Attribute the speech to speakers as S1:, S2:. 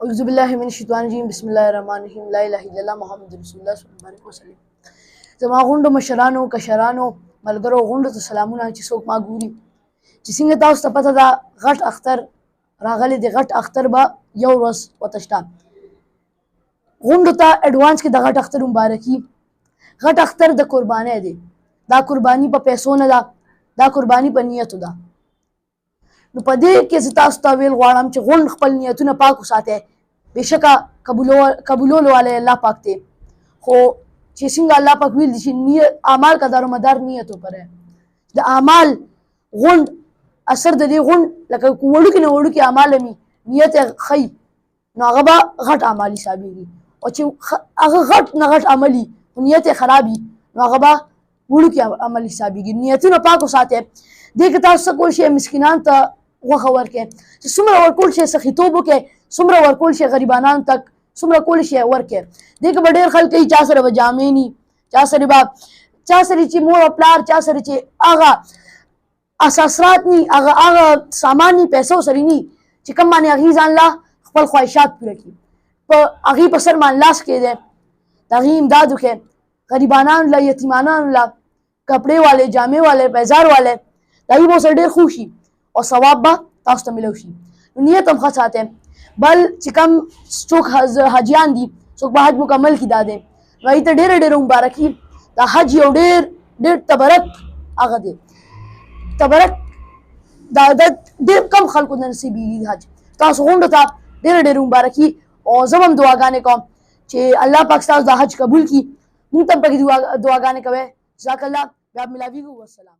S1: أعوذ بالله من الشیطان الرجیم بسم الله الرحمن الرحیم لا اله الا الله محمد رسول الله صلی الله علیه وسلم. زما غونډو مشرانو کشرانو ملګرو غونډو ته سلامونه چې څوک ما ګوري چې څنګه تاسو ته پته ده غټ اختر راغلی دی. غټ اختر به یو ورځ ورته شته. غونډو ته اډوانس کې د غټ اختر مبارکي. غټ اختر د قربانۍ دی. دا قرباني په پیسو نه ده، دا قرباني په نیتو ده. نو په دې کې زه تاسو ته ویل غواړم چې غونډ خپل نیتونه پاک وساتئ. بېشکه قبولولو والی الله پاک دی، خو چې څنګه الله پاک ویل دي چې اعمال کا دارومدار نیتو پر ہے. د اعمال غونډ اثر د دې غونډ لکه وړوکي نه وړوکي اعمال مې نیت یې ښیي نو هغه به غټ اعمال حسابېږي، او چې هغه غټ نه غټ عمل وي نیت یې خراب وي نو هغه به وړوکي عمل حسابېږي. نیتونه پاک وساتئ. دې کې تاسو څه کولی شئ مسکینانو ته غوښه ورکړئ، چې څومره ورکول شئ سخیتوب وکړئ، څومره ورکول شئ غریبانانو تک، څومره کولی شئ ورکړئ. دې کې به ډېر خلک کوي چا سره به جامې ني، چا سره چې مور او پلار، چا سره چې هغه اساسات ني، هغه سامان ني، پیسو سره ني چې کوم باندې هغې ځان له خپل خواهشات پوره کړي. په هغې په سر باندې لاس کېږدئ، د هغې امداد وکړئ. غریبانانو له یتیمانانو له کپړې والے، جامې والے، پیزار والے د هغې به ورسره ډېر خوښ شي او ثواب به تاسو ته میلو شي. نو نیت هم ښه ساتئ. بل چې کوم څوک حاجیان دي، څوک به حج مکمل کړي دا دی نو هغې ته ډېره مبارکي. دا حج یو ډېر تبرک هغه دی، تبرک دا ډېر کم خلکو ته نصیبېږي حج. تاسو غونډو ته ډېره مبارکي، او زه به هم دعاګانې کوم چې الله پاک ستاسو دا حج قبول کړي. مونږ ته هم پکې دعاګانې کوئ. جزاک الله. بیا ملاویږو. والسلام.